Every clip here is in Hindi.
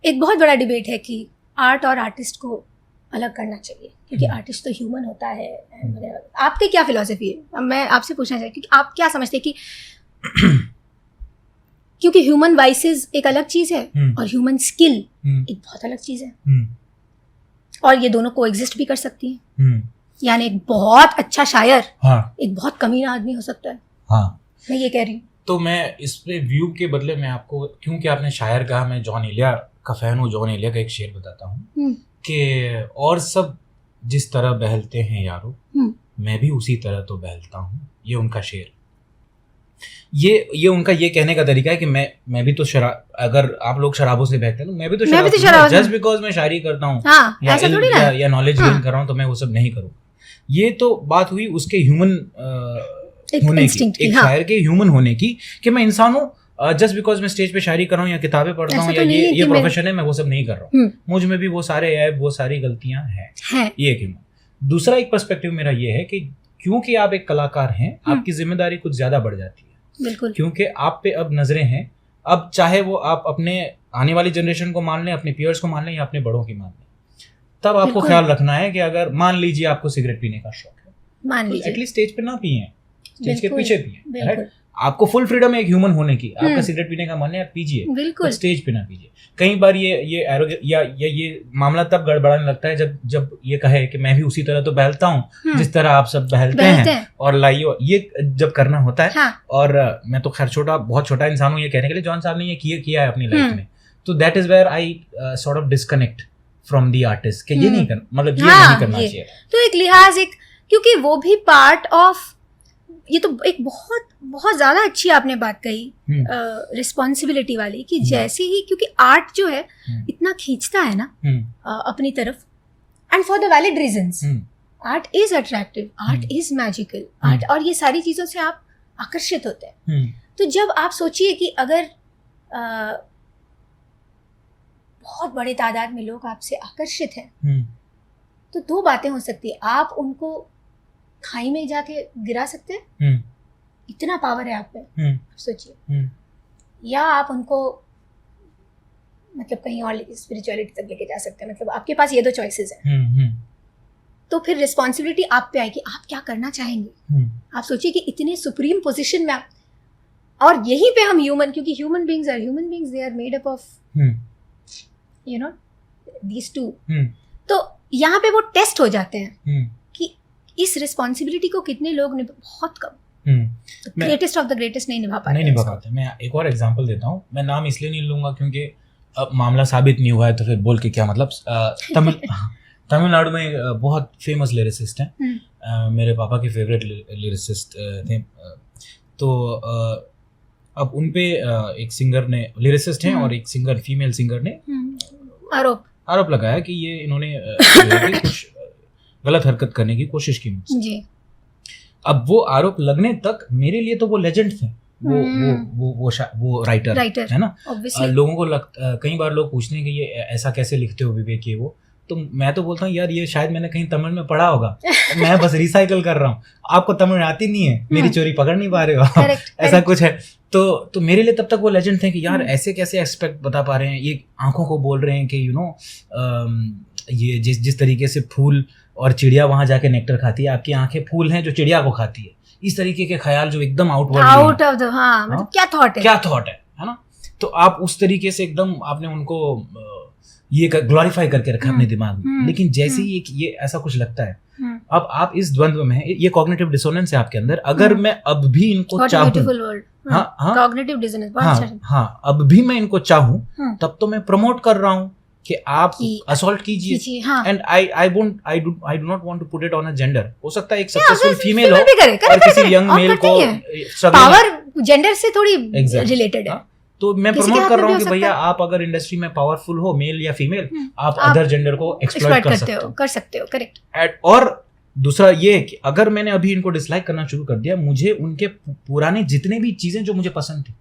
एक बहुत बड़ा डिबेट है कि आर्ट और आर्टिस्ट को अलग करना चाहिए, क्योंकि आर्टिस्ट तो ह्यूमन होता है। आपकी क्या फिलॉसफी है? मैं आपसे पूछना चाहती हूँ कि आप क्या समझते हैं कि क्योंकि ह्यूमन वाइसेस एक अलग चीज है और ह्यूमन स्किल एक बहुत अलग चीज है, और ये दोनों कोएग्जिस्ट भी कर सकती हैं। यानी एक बहुत अच्छा शायर एक बहुत कमीना आदमी हो सकता है। मैं ये कह रही हूँ। तो मैं इस पे व्यू के बदले में आपको, क्योंकि आपने शायर कहा, मैं जॉन एलिया का फैन हूँ, जॉन एलिया का एक शेर बताता हूँ कि और सब जिस तरह बहलते हैं यारो, मैं भी उसी तरह तो बहलता हूँ। ये उनका शेर, ये उनका ये कहने का तरीका है कि मैं भी तो शराब, अगर आप लोग शराबों से बहते हैं तो मैं भी तो शराब, जस्ट बिकॉज मैं शायरी करता हूँ या नॉलेज गेन कर रहा हूँ तो मैं वो सब नहीं करूँ। ये तो बात हुई उसके ह्यूमन होने की, एक शायर के ह्यूमन होने की, कि मैं इंसान हूँ, जस्ट बिकॉज मैं स्टेज पे शायरी कर रहा हूँ या किताबें पढ़ता हूँ या ये प्रोफेशन है, मैं वो सब नहीं कर रहा हूँ। मुझ में भी वो सारे ऐब, वो सारी गलतियां हैं। ये एक ह्यूमन। दूसरा एक पर्सपेक्टिव मेरा ये है कि क्योंकि आप एक कलाकार हैं, आपकी जिम्मेदारी कुछ ज्यादा बढ़ जाती है। बिल्कुल। क्योंकि आप पे अब नजरें हैं। अब चाहे वो आप अपने आने वाली जनरेशन को मान लें, अपने पीयर्स को मान लें या अपने बड़ों की मान लें, तब आपको ख्याल रखना है कि अगर मान लीजिए आपको सिगरेट पीने का शौक है, मान लीजिए एटलीस्ट स्टेज पे ना पिए, स्टेज के पीछे पिए, राइट? आपको फुल फ्रीडम है एक ह्यूमन होने की। आपका सिगरेट पीने का मन है, आप पीजिए, पर स्टेज पे ना पीजिए। कई बार ये एरोगेंस या ये मामला तब गड़बड़ाने लगता है जब ये कहे कि मैं भी उसी तरह तो बहलता हूँ जिस तरह आप सब बहलते हैं, और लाइयो ये जब करना होता है। हाँ। और मैं तो खैर बहुत छोटा इंसान हूँ ये कहने के लिए, जॉन साहब ने ये किया है अपनी लाइफ में, तो that is where I sort of disconnect from the artist कि ये नहीं करना, मतलब ये नहीं करना चाहिए। तो एक लिहाज, एक क्योंकि वो भी पार्ट ऑफ, ये तो एक बहुत बहुत ज्यादा अच्छी आपने बात कही रिस्पॉन्सिबिलिटी वाली, कि जैसे ही, क्योंकि आर्ट जो है इतना खींचता है ना अपनी तरफ, and for the valid reasons. Art is attractive, art is magical, art, और ये सारी चीजों से आप आकर्षित होते हैं। तो जब आप सोचिए कि अगर बहुत बड़े तादाद में लोग आपसे आकर्षित हैं, तो दो बातें हो सकती है। आप उनको खाई में जाके गिरा सकते हैं, इतना पावर है आप पे, सोचिए, या आप उनको मतलब कहीं और स्पिरिचुअलिटी तक लेके जा सकते हैं। मतलब आपके पास ये दो चॉइसेस हैं। तो फिर रिस्पॉन्सिबिलिटी आप पे आएगी, आप क्या करना चाहेंगे। आप सोचिए कि इतने सुप्रीम पोजीशन में आप, और यहीं पे हम ह्यूमन, क्योंकि human beings, they are made up of you know these two, तो यहाँ पे वो टेस्ट हो जाते हैं कि इस रिस्पॉन्सिबिलिटी को कितने लोग बहुत कम, ग्रेटेस्ट ऑफ द ग्रेटेस्ट नहीं निभा पाते। मैं एक और एग्जांपल देता हूँ। मैं नाम इसलिए नहीं लूंगा क्योंकि अब मामला साबित नहीं हुआ है, तो फिर बोल के क्या मतलब। तमिलनाडु में बहुत फेमस लिरिसिस्ट हैं, मेरे पापा के फेवरेट लिरिसिस्ट थे। तो अब उन पे एक सिंगर ने, लिरिसिस्ट हैं और एक सिंगर, फीमेल सिंगर ने आरोप लगाया कि ये इन्होंने कुछ गलत हरकत करने की कोशिश की मुझसे। अब वो आरोप लगने तक मेरे लिए तो वो लेजेंड थे, वो राइटर है ना। लोगों को कई बार लोग पूछते हैं कि ये ऐसा कैसे लिखते हो विवेक, ये वो, तो मैं तो बोलता हूँ यार ये शायद मैंने कहीं तमिल में पढ़ा होगा, मैं बस रिसाइकल कर रहा हूँ, आपको तमिल आती नहीं है, मेरी चोरी पकड़ नहीं पा रहे हो, ऐसा कुछ है। तो मेरे लिए तब तक वो लेजेंड थे कि यार ऐसे कैसे एस्पेक्ट बता पा रहे हैं, ये आंखों को बोल रहे हैं कि यू नो ये जिस तरीके से फूल और चिड़िया वहां जाके नेक्टर खाती है, आपकी आंखें फूल हैं जो चिड़िया को खाती है, इस तरीके के ख्याल जो एकदम आउट ऑफ द, मतलब क्या थॉट है ना। तो आप उस तरीके से एकदम आपने उनको ये ग्लोरीफाई करके रखा अपने दिमाग में। लेकिन जैसे ही ये ऐसा कुछ लगता है, अब आप इस द्वंद्व में है, ये कॉग्निटिव डिसोनेंस है आपके अंदर। अगर मैं अब भी इनको चाहूं, अब भी मैं इनको चाहूं, तब तो मैं प्रमोट कर रहा हूं कि आप असॉल्ट कीजिए। And I do not want to put it on a gender. हो सकता है एक सक्सेसफुल फीमेल हो और किसी यंग मेल को, पावर जेंडर से थोड़ी रिलेटेड है। तो मैं प्रमोट कर रहा हूँ कि भैया आप अगर इंडस्ट्री में पावरफुल हो, मेल या फीमेल, आप अदर जेंडर को एक्सप्लॉइट कर सकते हो। करेक्ट। और दूसरा ये कि अगर मैंने अभी इनको डिसलाइक करना शुरू कर दिया, मुझे उनके पुराने जितने भी चीजें जो मुझे पसंद थी,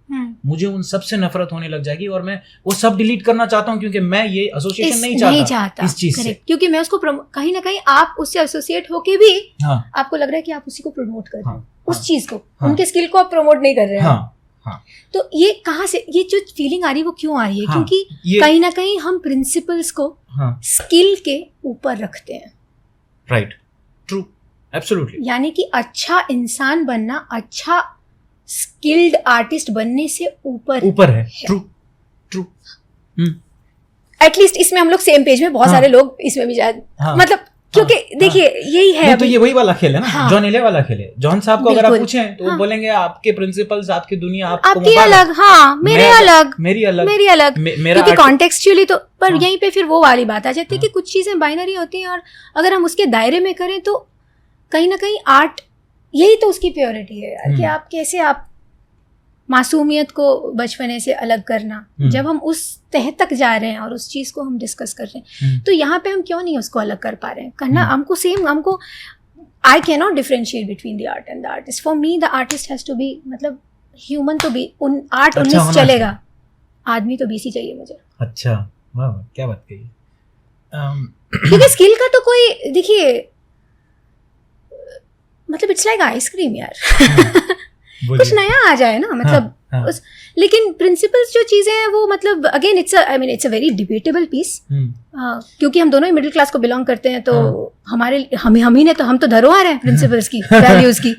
मुझे उन सब से नफरत होने लग जाएगी और मैं वो सब डिलीट करना चाहता हूँ, क्योंकि मैं ये एसोसिएशन नहीं चाहता इस चीज से। क्योंकि मैं उसको कहीं ना कहीं आप उससे एसोसिएट होके भी आपको लग रहा है कि आप उसी को प्रमोट कर रहे हैं, उस चीज को, उनके स्किल को आप प्रमोट नहीं कर रहे हैं। हाँ. तो ये कहाँ से, ये जो फीलिंग आ रही है वो क्यों आ रही है? हाँ, क्योंकि कहीं ना कहीं हम प्रिंसिपल्स को स्किल के ऊपर रखते हैं. Right, true, absolutely. यानी कि अच्छा इंसान बनना, अच्छा स्किल्ड आर्टिस्ट बनने से ऊपर है. ट्रू. एटलीस्ट इसमें हम लोग सेम पेज में, बहुत सारे लोग इसमें भी शायद, मतलब क्योंकि देखिए यही है. तो ये वही वाला खेल है ना, जॉन एले वाला खेल है. जॉन साहब को अगर आप पूछें तो वो बोलेंगे आपके प्रिंसिपल्स, आपकी दुनिया, आपकी अलग, मेरी अलग, मेरी अलग, क्योंकि कॉन्टेक्सचुअली. तो पर यहीं पे फिर वो वाली बात आ जाती है कि कुछ चीजें बाइनरी होती हैं, और अगर हम उसके दायरे में करें तो कहीं ना कहीं आर्ट, यही तो उसकी प्योरिटी है यार, कि आप कैसे, आप मासूमियत को बचपने से अलग करना. जब हम उस तह तक जा रहे हैं और उस चीज को हम डिस्कस कर रहे हैं, तो यहाँ पे हम क्यों नहीं उसको अलग कर पा रहे हैं? करना हमको सेम, हमको I can not differentiate between the art and the artist. For me the artist has to be, मतलब ह्यूमन तो बी, आर्ट 19 चलेगा, आदमी तो 20 ही चाहिए मुझे. अच्छा, वाह, क्या बात कही. क्योंकि स्किल का तो कोई, देखिए मतलब इट्स लाइक आइसक्रीम यार. कुछ नया आ जाए ना, मतलब लेकिन प्रिंसिपल्स जो चीजें हैं वो, मतलब again it's a very debatable piece, क्योंकि हम दोनों ही मिडिल क्लास को बिलोंग करते हैं. तो हमारे हम ही ने तो, हम तो धरोहर हैं प्रिंसिपल्स की, वैल्यूज की.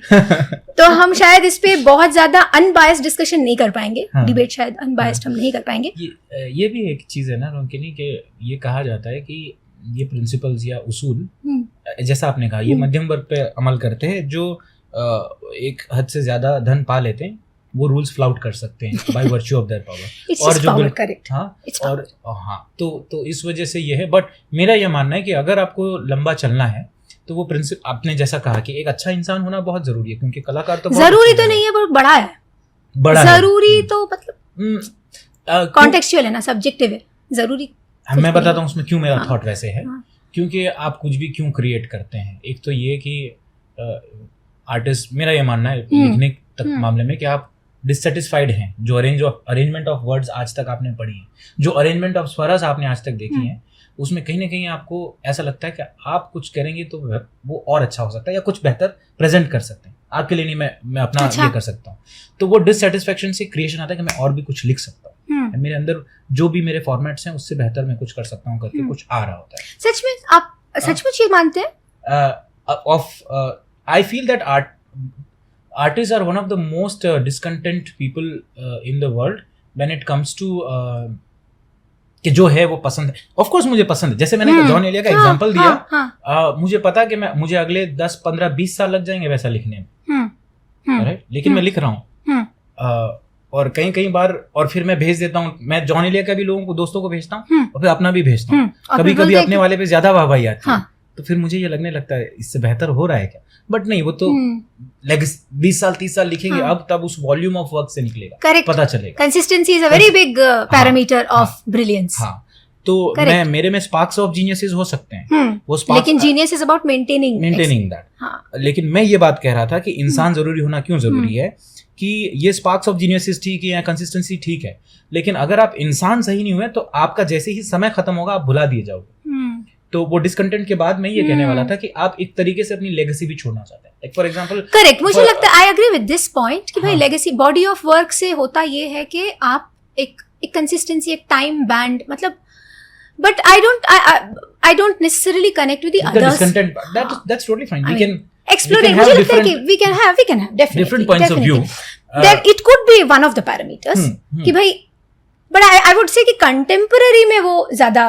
तो हम शायद इस पे बहुत ज्यादा अनबायस्ड डिस्कशन नहीं कर पाएंगे, डिबेट शायद अनबायस्ड हम नहीं कर पाएंगे. ये भी एक चीज है ना रोकिनी, कि ये कहा जाता है कि ये प्रिंसिपल्स या उसूल, जैसा आपने कहा, ये मध्यम वर्ग पे अमल करते हैं. जो एक हद से ज्यादा धन पा लेते हैं, वो रूल्स फ्लाउट कर सकते हैं by virtue of their power. और जो करेक्ट, और तो इस वजह से ये है. बट मेरा ये मानना है कि अगर आपको लंबा चलना है तो वो प्रिंसिपल, आपने जैसा कहा कि एक अच्छा इंसान होना बहुत जरूरी है, क्योंकि कलाकार तो जरूरी तो नहीं है, पर बड़ा जरूरी तो मतलब कॉन्टेक्सचुअल है ना, सब्जेक्टिव है. जरूरी मैं बताता हूँ उसमें क्यों मेरा थॉट वैसे है. क्योंकि आप कुछ भी क्यों क्रिएट करते हैं, एक तो ये कि आर्टिस्ट, मेरा ये मानना है लिखने तक मामले में, कि आप डिससेटिस्फाइड हैं. जो अरेंजमेंट ऑफ वर्ड्स आज तक आपने पढ़ी है, जो अरेंजमेंट ऑफ स्वरस आपने आज तक देखी है, उसमें कहीं ना कहीं आपको ऐसा लगता है कि आप कुछ करेंगे तो वो और अच्छा हो सकता है, या कुछ बेहतर प्रेजेंट कर सकते हैं. आपके लिए नहीं, मैं अपना ये कर सकता हूँ. तो वो डिससेटिस्फेक्शन से क्रिएशन आता है कि मैं और भी कुछ लिख सकता हूँ, मेरे अंदर जो भी मेरे फॉर्मेट्स हैं उससे बेहतर मैं कुछ कर सकता हूँ करके कुछ आ रहा होता है. सच में आप सचमुच ये मानते हैं? I feel that artists are one of the most discontent people in the world when it comes to कि जो है वो पसंद है. ऑफ कोर्स मुझे पसंद है, जैसे मैंने जॉन एलिया का एग्जांपल दिया. मुझे पता है कि मुझे अगले 10, 15, 20 साल लग जाएंगे वैसा लिखने में, राइट, लेकिन मैं लिख रहा हूँ. और कई बार, और फिर मैं भेज देता हूँ. मैं जॉन एलिया का भी लोगों को, दोस्तों को भेजता हूँ, और फिर अपना भी भेजता हूँ. कभी अपने वाले पे ज्यादा वाहवाही आती है, तो फिर मुझे ये लगने लगता है इससे बेहतर हो रहा है क्या. बट नहीं, वो तो 20 साल 30 साल लिखेंगे, अब तब उस वॉल्यूम ऑफ वर्क से निकलेगा. Correct. पता चलेगा. Consistency is a very big parameter of brilliance. तो मेरे में स्पार्क्स ऑफ जीनियसेस हो सकते हैं, वो स्पार्क्स, लेकिन genius is about maintaining that. लेकिन मैं ये बात कह रहा था कि इंसान जरूरी होना क्यों जरूरी है, कि ये स्पार्क्स ऑफ जीनियसेस ठीक है, या कंसिस्टेंसी ठीक है, लेकिन अगर आप इंसान सही नहीं हुए तो आपका जैसे ही समय खत्म होगा आप भुला दिए जाओगे. तो वो डिस्कंटेंट के बाद मैं ये कहने वाला था कि आप एक तरीके से अपनी लेगेसी भी छोड़ना चाहते हैं. लाइक फॉर एग्जांपल, करेक्ट, मुझे लगता है I agree with this point कि भाई लेगेसी, बॉडी ऑफ वर्क से होता ये है कि आप एक कंसिस्टेंसी, एक टाइम बैंड, मतलब, but I don't necessarily connect with the others. That's totally fine. We can explore. मुझे लगता है कि we can have definitely different points of view. That it could be one of the parameters कि भाई, बट आई वुड से कि कंटेम्पररी में वो ज्यादा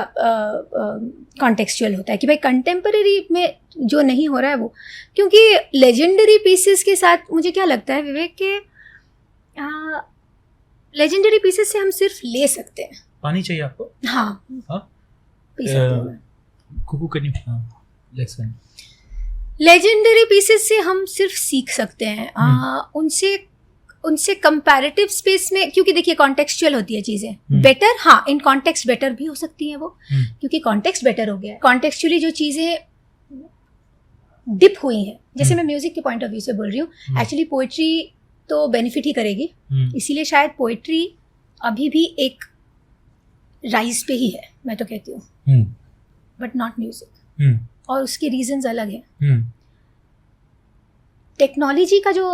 कॉन्टेक्सचुअल होता है, कि भाई कंटेम्पररी में जो नहीं हो रहा है वो, क्योंकि लेजेंडरी पीसेस के साथ मुझे क्या लगता है विवेक, के लेजेंडरी पीसेस से हम सिर्फ ले सकते हैं. पानी चाहिए आपको? हाँ, पी सकते हैं. कुकू करनी. लेजेंडरी पीसेस से हम सिर्फ सीख सकते हैं. उनसे कंपैरेटिव स्पेस में, क्योंकि देखिए कॉन्टेक्सचुअल होती है चीजें, बेटर, हाँ, इन कॉन्टेक्स्ट बेटर भी हो सकती हैं वो, क्योंकि कॉन्टेक्स्ट बेटर हो गया है. कॉन्टेक्सचुअली जो चीजें डिप हुई हैं, जैसे मैं म्यूजिक के पॉइंट ऑफ व्यू से बोल रही हूँ, एक्चुअली पोएट्री तो बेनिफिट ही करेगी, इसीलिए शायद पोएट्री अभी भी एक राइज पे ही है, मैं तो कहती हूँ, बट नॉट म्यूजिक. और उसके रीजंस अलग हैं. टेक्नोलॉजी का जो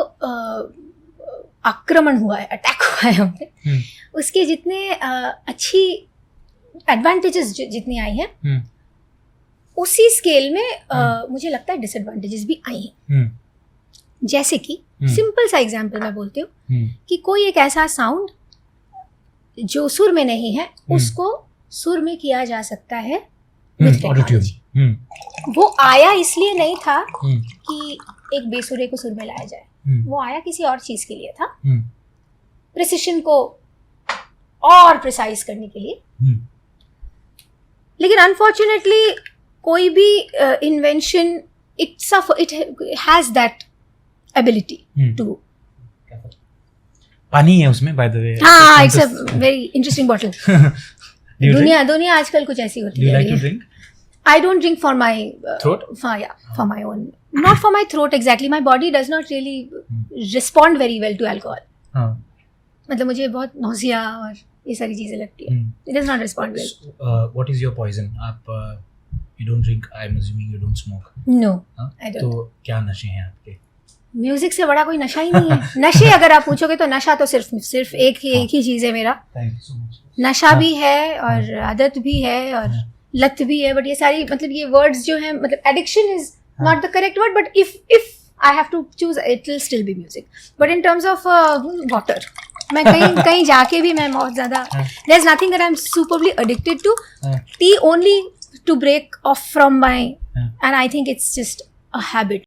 आक्रमण हुआ है, अटैक हुआ है हम पे, उसके जितने अच्छी एडवांटेजेस जितनी आई हैं, उसी स्केल में मुझे लगता है डिसएडवांटेजेस भी आई हैं। जैसे कि सिंपल सा एग्जांपल मैं बोलती हूँ कि कोई एक ऐसा साउंड जो सुर में नहीं है उसको सुर में किया जा सकता है with technology। वो आया इसलिए नहीं था कि एक बेसुरे को सुर में लाया जाए, वो आया किसी और चीज के लिए था, प्रिसिशन को और प्रिसाइज करने के लिए। लेकिन अनफॉर्चुनेटली कोई भी invention it has that ability to. पानी है उसमें बाय द वे। हाँ, it's a very interesting bottle. दुनिया आजकल कुछ ऐसी होती है। I don't drink for my throat. For my own, not for my throat exactly. My body does not really respond very well to alcohol. मतलब मुझे बहुत nausea और ये सारी चीजें लगती है। It does not respond well. What is your poison? आप you don't drink. I'm assuming you don't smoke. No, I don't. तो क्या नशे हैं आपके? म्यूजिक से बड़ा कोई नशा ही नहीं है। नशे अगर आप पूछोगे तो नशा तो सिर्फ एक ही चीज है मेरा। Thank you so much. नशा भी है और आदत भी है और लत भी है, बट ये सारी मतलब ये वर्ड्स जो हैं, मतलब addiction is not the correct word, but if I have to choose it will still be music. But in terms of water, मैं कहीं जाके भी मैं बहुत ज्यादा, there is nothing that I am superly addicted to. Tea only to break off from my, and I think it's just a habit.